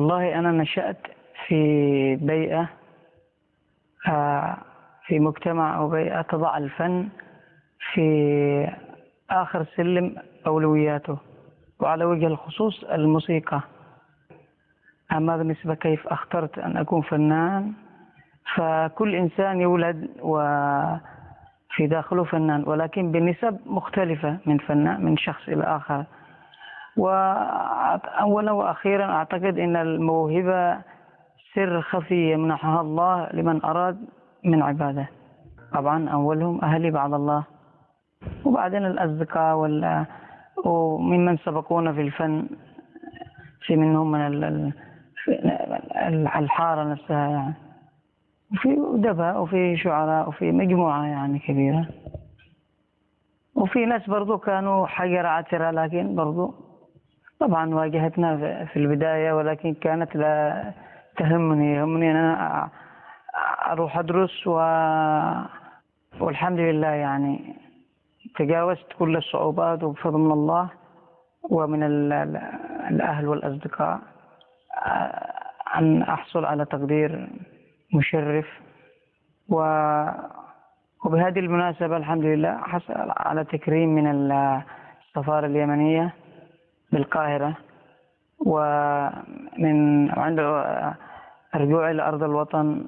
والله أنا نشأت في بيئة في مجتمع أو بيئة تضع الفن في آخر سلم أولوياته، وعلى وجه الخصوص الموسيقى. أما بالنسبة كيف اخترت أن أكون فنان، فكل إنسان يولد وفي داخله فنان، ولكن بنسب مختلفة من فنان من شخص إلى آخر. وأولا وأخيرا أعتقد أن الموهبة سر خفي يمنحها الله لمن أراد من عباده. طبعا أولهم أهلي بعد الله، وبعدين الأصدقاء وممن سبقونا في الفن، في منهم من الحارة نفسها يعني، وفي أدباء وفي شعراء وفي مجموعة يعني كبيرة، وفي ناس برضو كانوا حجر عثرة، لكن برضو طبعا واجهتنا في البداية، ولكن كانت لا يهمني أن أنا أروح أدرس والحمد لله يعني تجاوزت كل الصعوبات وبفضل من الله ومن الأهل والأصدقاء أن أحصل على تقدير مشرف. وبهذه المناسبة الحمد لله حصل على تكريم من السفارة اليمنية بالقاهرة، ومن عند رجوعي لأرض الوطن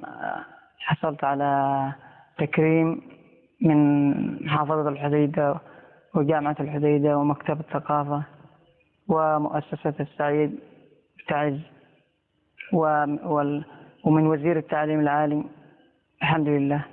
حصلت على تكريم من محافظة الحديدة وجامعة الحديدة ومكتبة الثقافة ومؤسسة السعيد تعز ومن وزير التعليم العالي الحمد لله.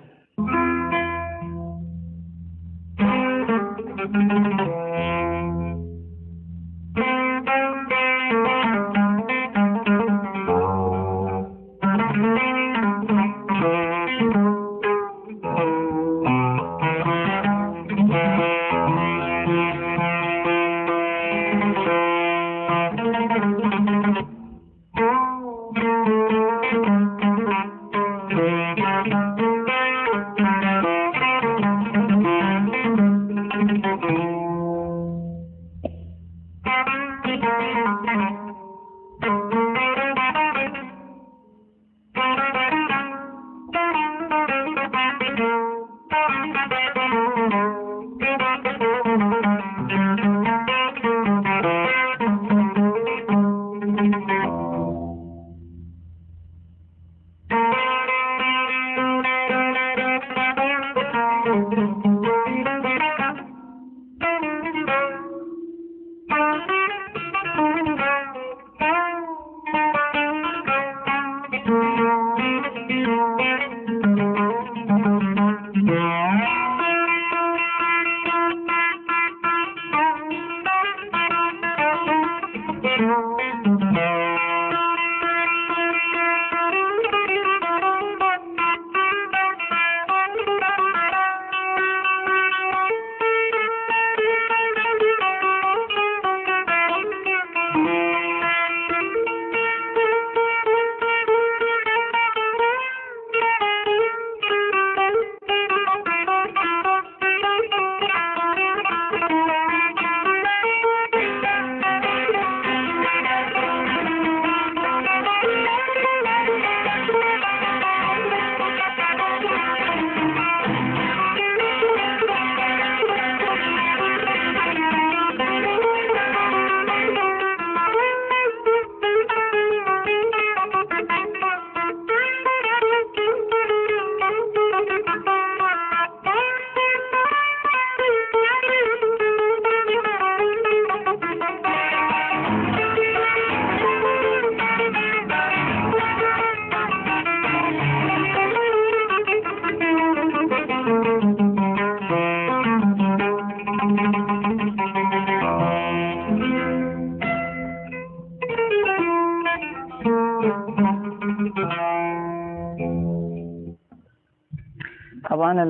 طبعا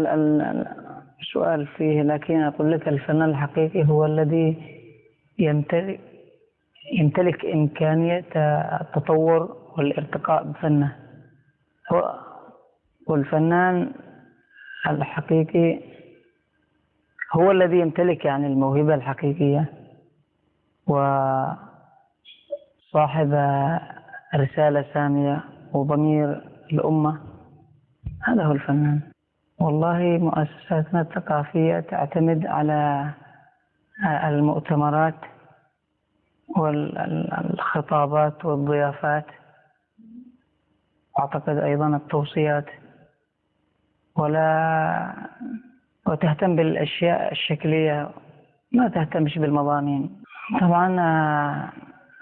السؤال فيه، لكن أقول لك الفنان الحقيقي هو الذي يمتلك إمكانية التطور والارتقاء بفنه. والفنان الحقيقي هو الذي يمتلك يعني الموهبة الحقيقية وصاحب رسالة سامية وضمير الأمة. هذا هو الفنان. والله مؤسساتنا الثقافية تعتمد على المؤتمرات والخطابات والضيافات، أعتقد أيضا التوصيات، وتهتم بالأشياء الشكلية، ما تهتمش بالمضامين. طبعا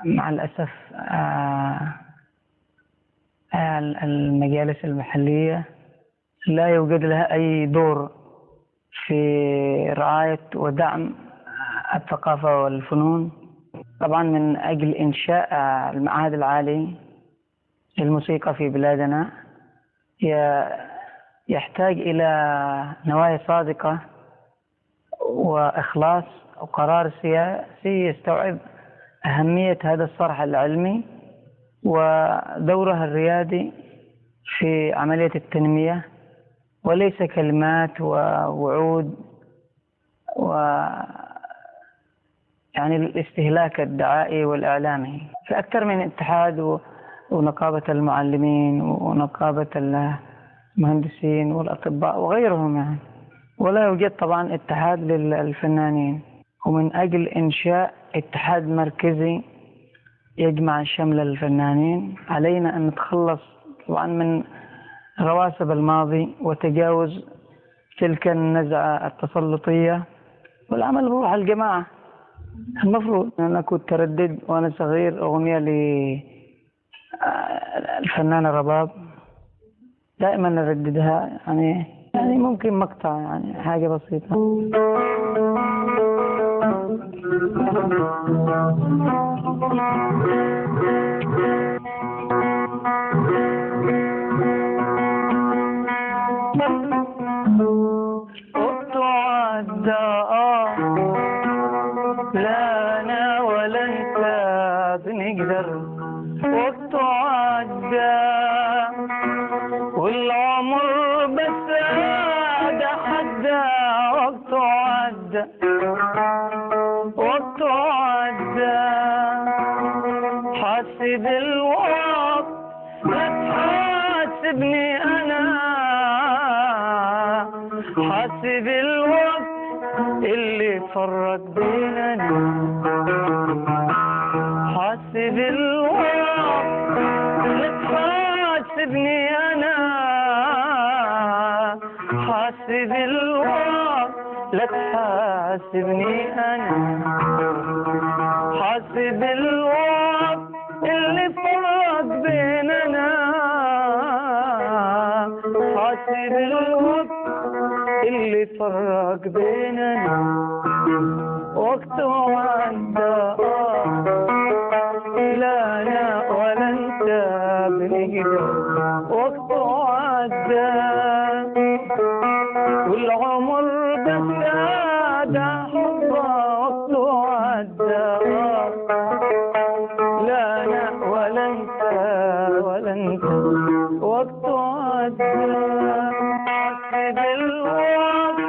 مع الأسف المجالس المحلية لا يوجد لها أي دور في رعاية ودعم الثقافة والفنون. طبعا من أجل إنشاء المعهد العالي للموسيقى في بلادنا يحتاج إلى نوايا صادقة وإخلاص وقرار سياسي يستوعب أهمية هذا الصرح العلمي ودورها الريادي في عملية التنمية، وليس كلمات ووعود يعني الاستهلاك الدعائي والإعلامي. في أكثر من اتحاد ونقابة المعلمين ونقابة المهندسين والأطباء وغيرهم يعني، ولا يوجد طبعا اتحاد للفنانين. ومن أجل إنشاء اتحاد مركزي يجمع شمل الفنانين علينا أن نتخلص طبعا من رواسب الماضي وتجاوز تلك النزعة التسلطية والعمل بروح الجماعة. المفروض أن كنت تردد وأنا صغير أغنية للفنانة رباب، دائما نرددها يعني ممكن مقطع يعني حاجة بسيطة. لا أنا ولا أنت بنقدر، وقت عدى والعمر بس عدى حدى، وقت عدى وقت عدى. حاسب الوقت لا تحاسبني أنا، حاسب الوقت اللي فرق بيننا، حاسب الوقت لا تحاسبني أنا، حاسب الوقت لا تحاسبني أنا، حاسب الوقت اللي فرق بيننا، حاسب الوقت اللي فرق بيننا. وقت عدى لا أنا ولا أنت بنقدر، وقت عدى والعمر بس عدى حبه، وقت عدى لا أنا ولا أنت ولا أنت، وقت عدى. حاسب الوقت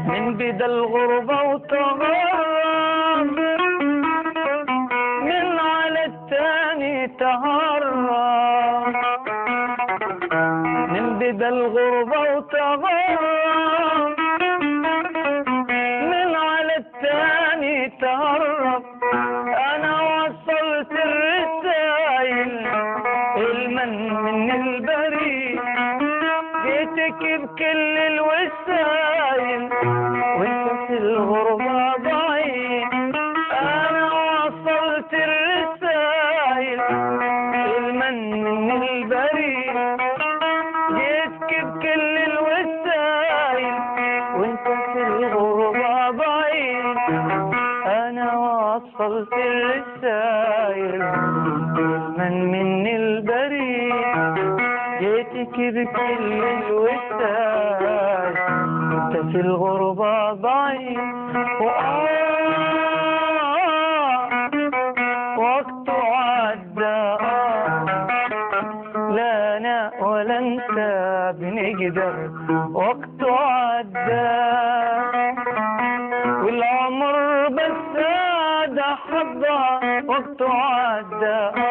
من بدا الغربة وتغرب، من على التاني تهرب، من بدا الغربة وتغرب، من على التاني تهرب. أنا وصلت الرسايل المن من البريد، جيتك بكل الوسايل وانت في الغربة ضعيف. أنا وصلت الرسايل المن من البريد، جيتك بكل الوسايل وانت في الغربة ضعيف. أنا وصلت الرسايل من البريد، جيتك بكل الوسايل انت في الغربة ضعيف وقت عدى لا أنا ولا أنت بنقدر وقت عدى والعمر بس عاد حبة وقت عدى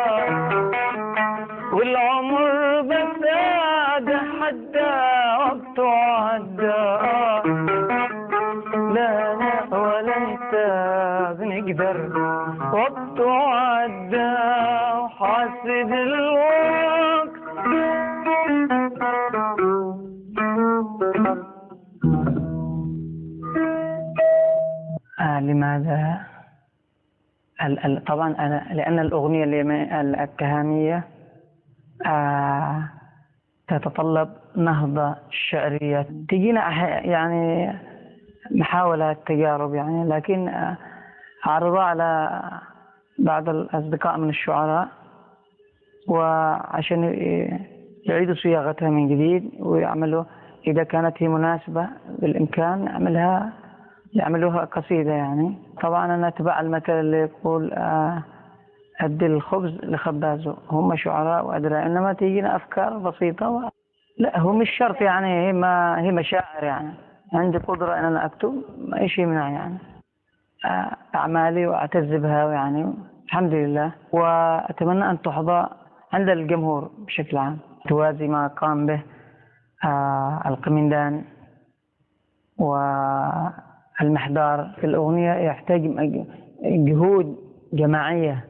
والعمر بس عاد حدى وقت عدى لا أنا ولا أنت بنقدر وقت عدى وحاسب الوقت لماذا؟ طبعا أنا لأن الأغنية التهامية تتطلب نهضة شعرية تجينا يعني محاولة تجارب يعني، لكن عرضها على بعض الأصدقاء من الشعراء وعشان يعيدوا صياغتها من جديد ويعملوا إذا كانت هي مناسبة بالإمكان يعملوها قصيدة يعني. طبعا أنا أتبع المثل اللي يقول أدي الخبز لخبازه، هم شعراء وأدرى، إنما تيجينا أفكار بسيطة لا هو مش شرط يعني، هي مشاعر يعني، عندي قدرة أن أنا أكتب ما أي شيء منها يعني، أعمالي وأعتز بها يعني الحمد لله، وأتمنى أن تحظى عند الجمهور بشكل عام توازي ما قام به القمندان والمحضار في الأغنية. يحتاج جهود جماعية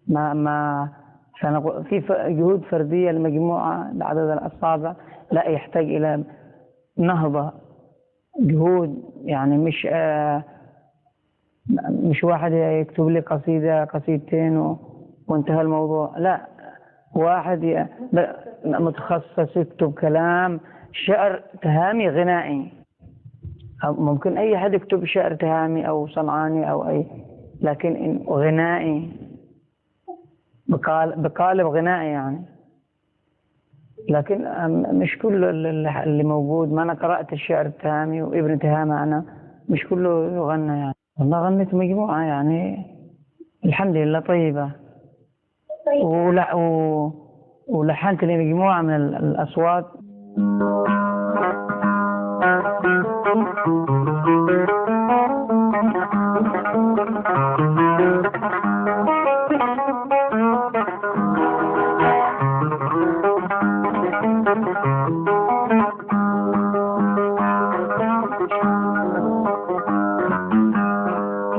ما في جهود فردية لمجموعة بعدد الأصابع، لا يحتاج إلى نهضة جهود يعني، مش واحد يكتب لي قصيدة قصيدتين وانتهى الموضوع، لا واحد متخصص يكتب كلام شعر تهامي غنائي، ممكن أي حد يكتب شعر تهامي أو صنعاني أو أي، لكن غنائي بقالب غنائي يعني، لكن مش كل اللي موجود. ما أنا قرأت الشعر التهامي وابن تهامة أنا مش كله يغنى يعني، والله غنيت مجموعة يعني الحمد لله طيبة، ولحنت لي مجموعة من الأصوات.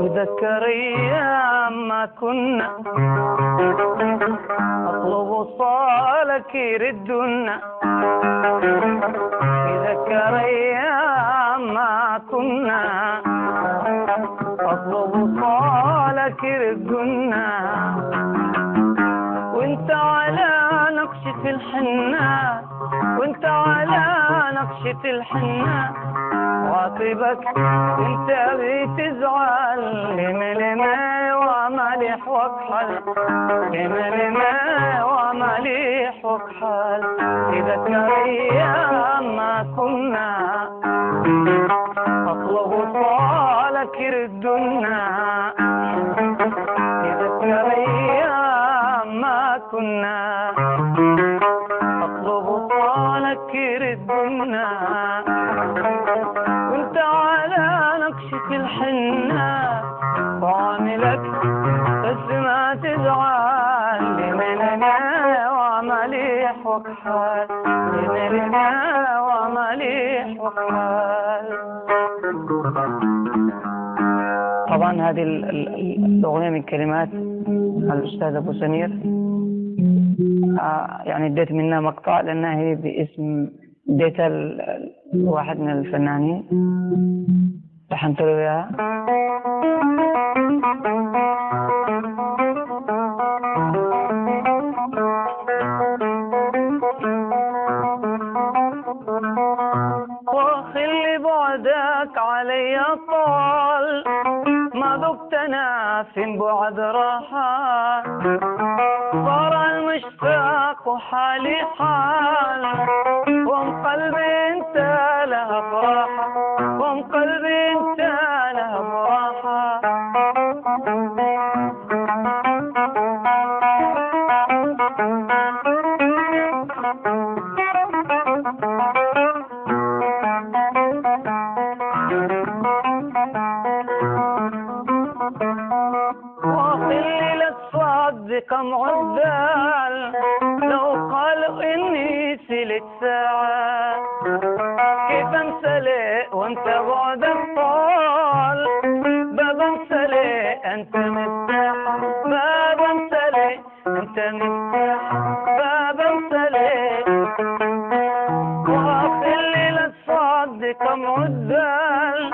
تذكر أيام ما كنا أطلب صالك يردنا، تذكر أيام ما كنا أطلب صالك يردنا، وانت على نقشة الحنة وانت على نقشة الحنة واطبك انت بتزعل لملمي ومليح وكحل لملمي ومليح وكحل. تذكر ايام ما كنا اطلب صالك يردنا، تذكر ايام ما كنا اطلب صالك يردنا، وانت على نقشة الحنة وعاملك بس ما تزعل لملنا ومليح وكحال لملنا ومليح وكحال. طبعا هذه الأغنية من كلمات الأستاذ أبو سمير، يعني اديت منها مقطع لأنها هي باسم اديتها واحد من الفنانين لحنت له اياها. وخلي بعدك علي طال ما ذقت انا في بعد راحة، صار المشتاق وحالي حال وقلبي انت لها فرحة، الزال لو قالوا إني سلت ساعة كيف امتلئ وانت بعدك طال باب امتلئ انت مفتاح باب امتلئ انت مفتاح باب امتلئ واخر الليلة صادق معدل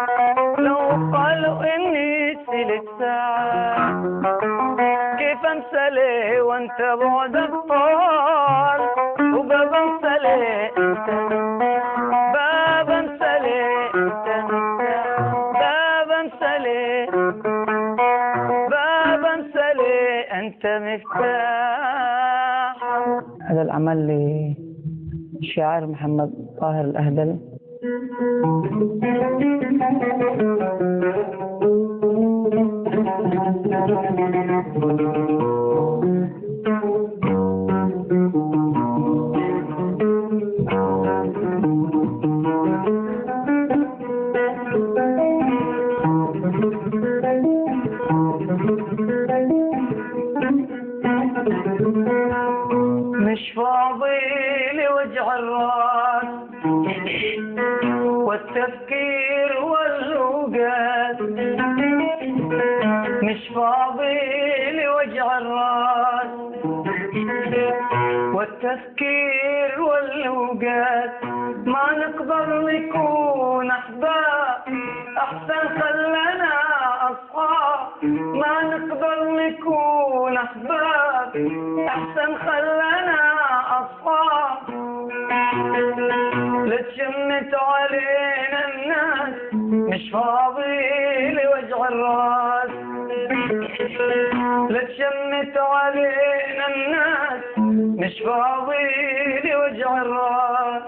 لو قالوا اني سلت ساعة كيف امتلئ وانت بعدك طال وباب امتلئ انت باب امتلئ انت باب امتلئ باب امتلئ انت مفتاح. هذا العمل للشاعر محمد طاهر الأهدل. مش فاضي لوجع الراس والتفكير والوقت مش فاضي لوجع الراس والتفكير والوقت ما نقدر نكون أحباب أحسن خلنا أصحاب ما نقدر نكون أحباب أحسن خلنا أصحاب لتشمت علينا الناس مش فاضي لوجع الراس لتشمت علينا الناس مش فاضي لوجع الراس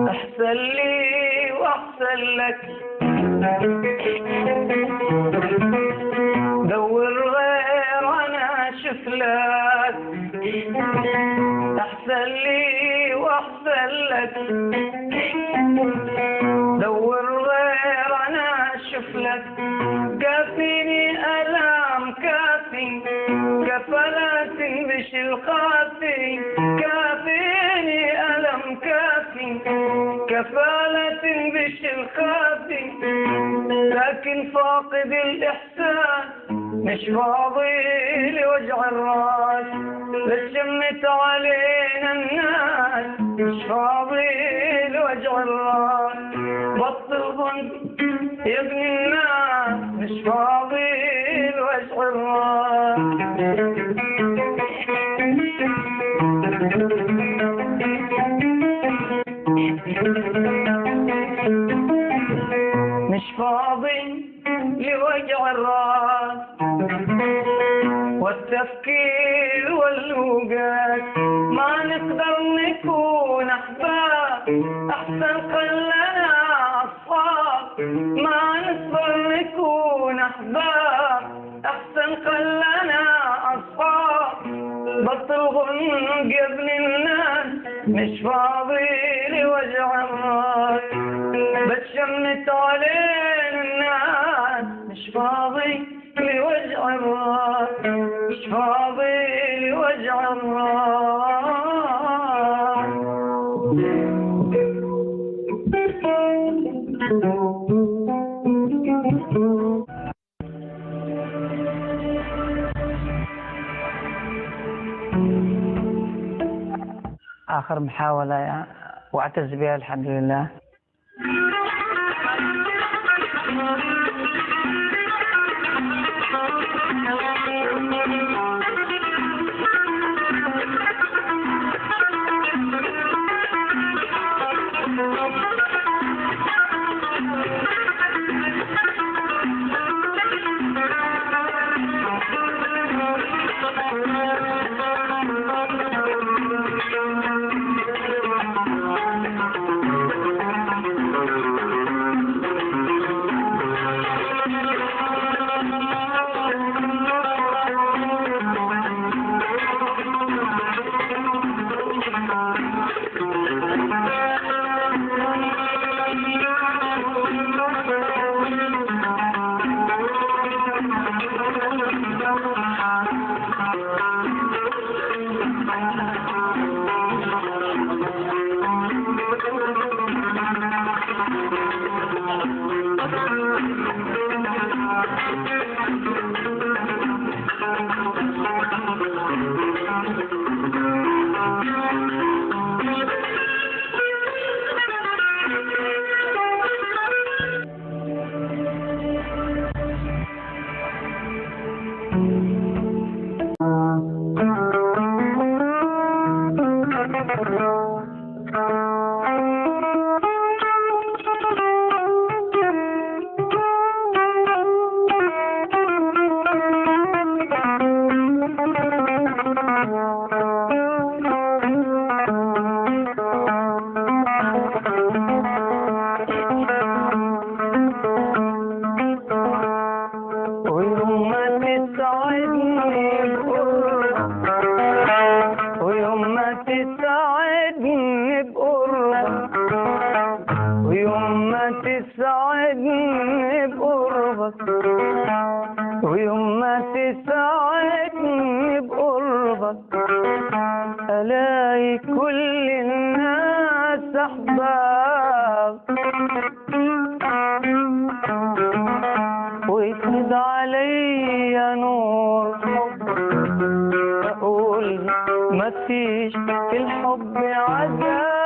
أحسن لي وأحسن لك دور غير أنا أشوف لك أحسن لي وأحسن لك دور غير أنا أشوف لك كافيني ألام كافي كفلات بش الخافي كافيني ألم كافي كفالة بش الخافي لكن فاقد الإحساس مش فاضي لوجع الراس لتشمت علينا الناس مش فاضي لوجع الراس بطل ظن يا ابن الناس مش فاضي لوجع الراس مش فاضي لوجع الراس والتفكير والوقت ما نقدر نكون أحباب أحسن خلنا أصحاب ما نقدر نكون أحباب أحسن خلنا أصحاب بطل غنق يا ابن الناس مش فاضي لوجع الراس بتشمت علينا الناس مش فاضي لوجع الراس مش فاضي لوجع الراس. آخر محاولة وأعتز بها الحمد لله. تسعدني بقربك ويوم ما تسعدني بقربك ألاقي كل الناس أحباب ويفيض عليا نور أقول مفيش في الحب عذاب.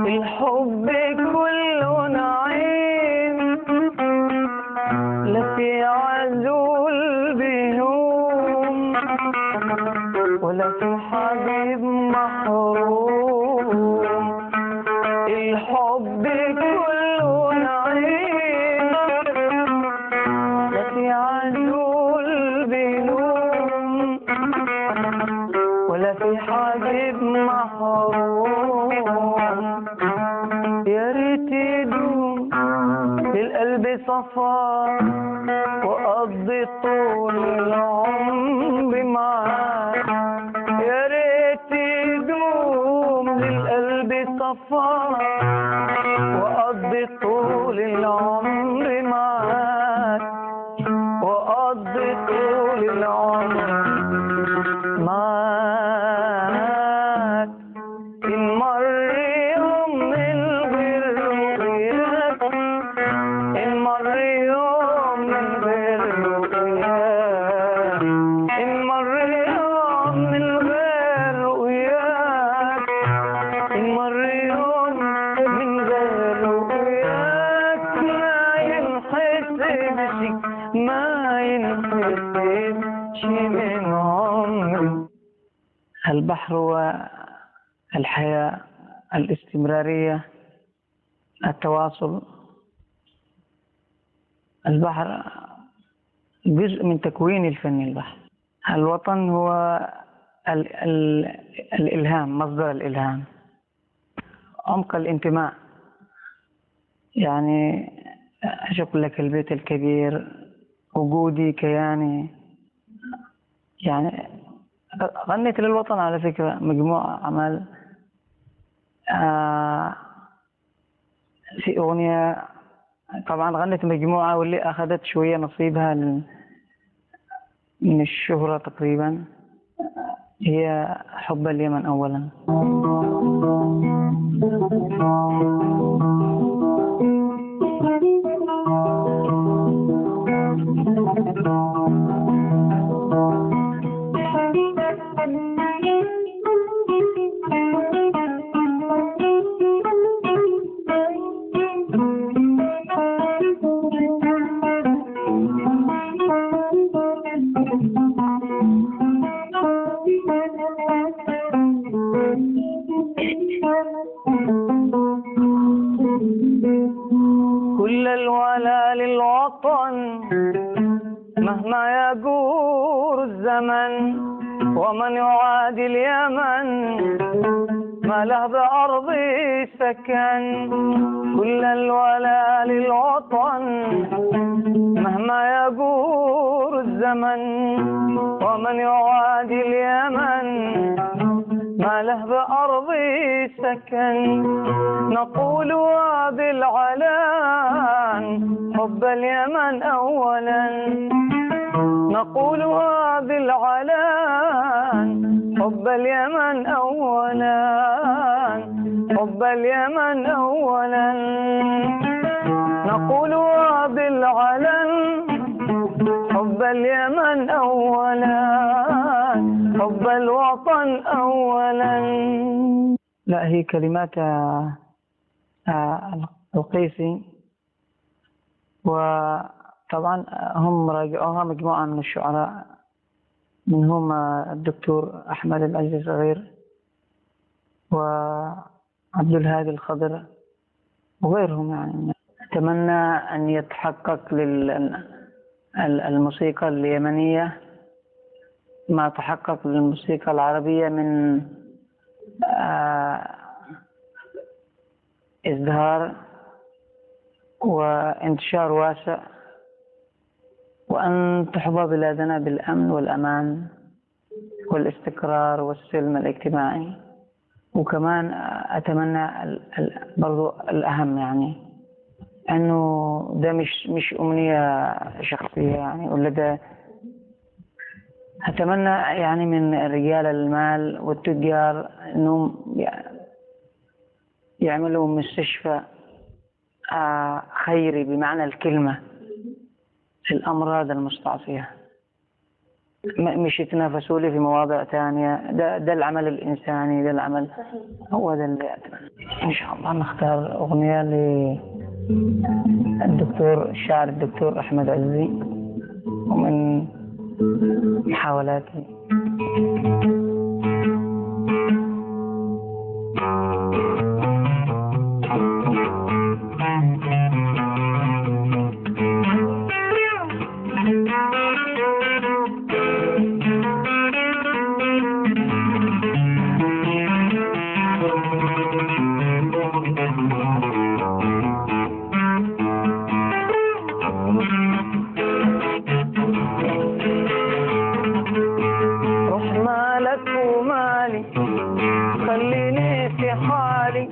الحب كله نعيم لا في عزول بينوم ولا في حبيب محروم. الحب كله نعيم لا في عزول بينوم ولا في حبيب محروم. يا ريت يدوم للقلب صفا وأقضي طول العمر معاك. يا ريت يدوم للقلب صفا وأقضي طول العمر معاك وأقضي طول العمر معاك. إن مر يوم من غير رؤياك إن مر يوم من غير رؤياك إن مر يوم من غير رؤياك إن مر يوم من غير رؤياك ما ينحسبش من عمري. البحر والحياة، الاستمرارية، التواصل. البحر جزء من تكوين الفن. البحر الوطن هو الإلهام، مصدر الإلهام، عمق الانتماء. يعني أشق لك البيت الكبير وجودي كياني. يعني غنيت للوطن على فكرة مجموعة أعمال. في أغنية طبعا غنت مجموعة واللي أخذت شوية نصيبها من الشهرة تقريبا هي حب اليمن أولا. كل الولاء للوطن مهما يجور الزمن، ومن يعادي اليمن ما له بأرضي سكن. كل الولاء للوطن مهما يجور الزمن، ومن يعادي اليمن ما له بأرضي سكن. نقول بالعلان حب اليمن أولا، نقول بالعلان حب اليمن أولا، حب اليمن أولا. نقول بالعلن حب اليمن أولا، حب الوطن أولا. لا، هي كلمات القيسي، وطبعا هم راجعوها مجموعة من الشعراء، منهم الدكتور أحمد العز الصغير وعبد الهادي الخضر وغيرهم. يعني أتمنى أن يتحقق للموسيقى اليمنية ما تحقق للموسيقى العربية من ازدهار وانتشار واسع، وأن تحظى بلادنا بالأمن والأمان والاستقرار والسلم الاجتماعي. وكمان أتمنى برضو الأهم، يعني أنه ده مش أمنية شخصية، يعني ولا ده أتمنى يعني من رجال المال والتجار أنهم يعملوا مستشفى خيري بمعنى الكلمة للأمراض المستعصية، مش يتنافسوا لي في مواضيع ثانية. ده العمل الإنساني، ده العمل هو ده اللي أتمنى. إن شاء الله نختار أغنية للدكتور الشاعر الدكتور أحمد عزي، ومن محاولاتي. خليني في حالي،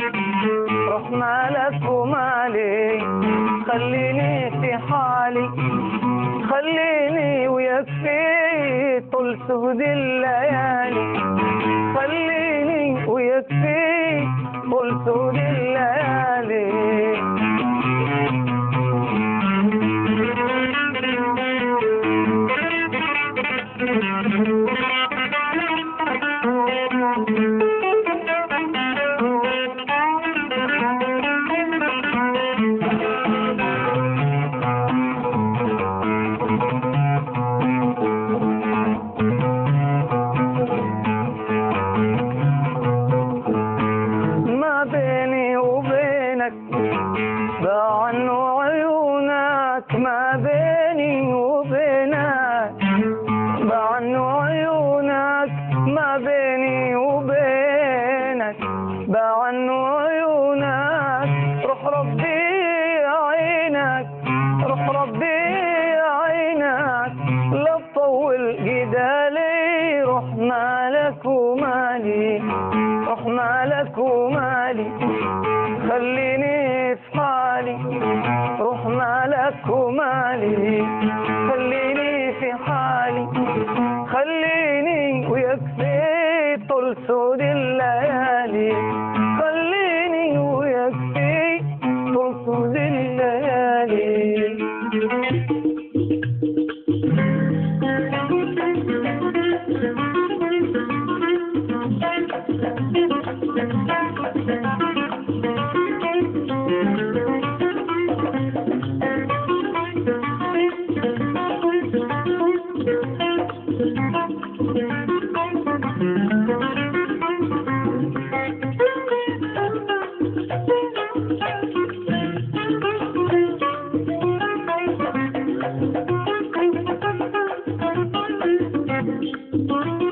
روح مالك ومالي، خليني في حالي، خليني ويكفي طول سود الليالي، خليني ويكفي طول سود الليالي. عنه عيونك، ما بيني وبينك، بعنه عيونك، ما بيني وبينك، بعنه عيونك. روح ربي عينك، روح ربي عينك، لا تطول جدالي، روح مالك ومالي، روح مالك ومالي، خليني في حالي، روح مالك ومالي، خليني في حالي، الفن.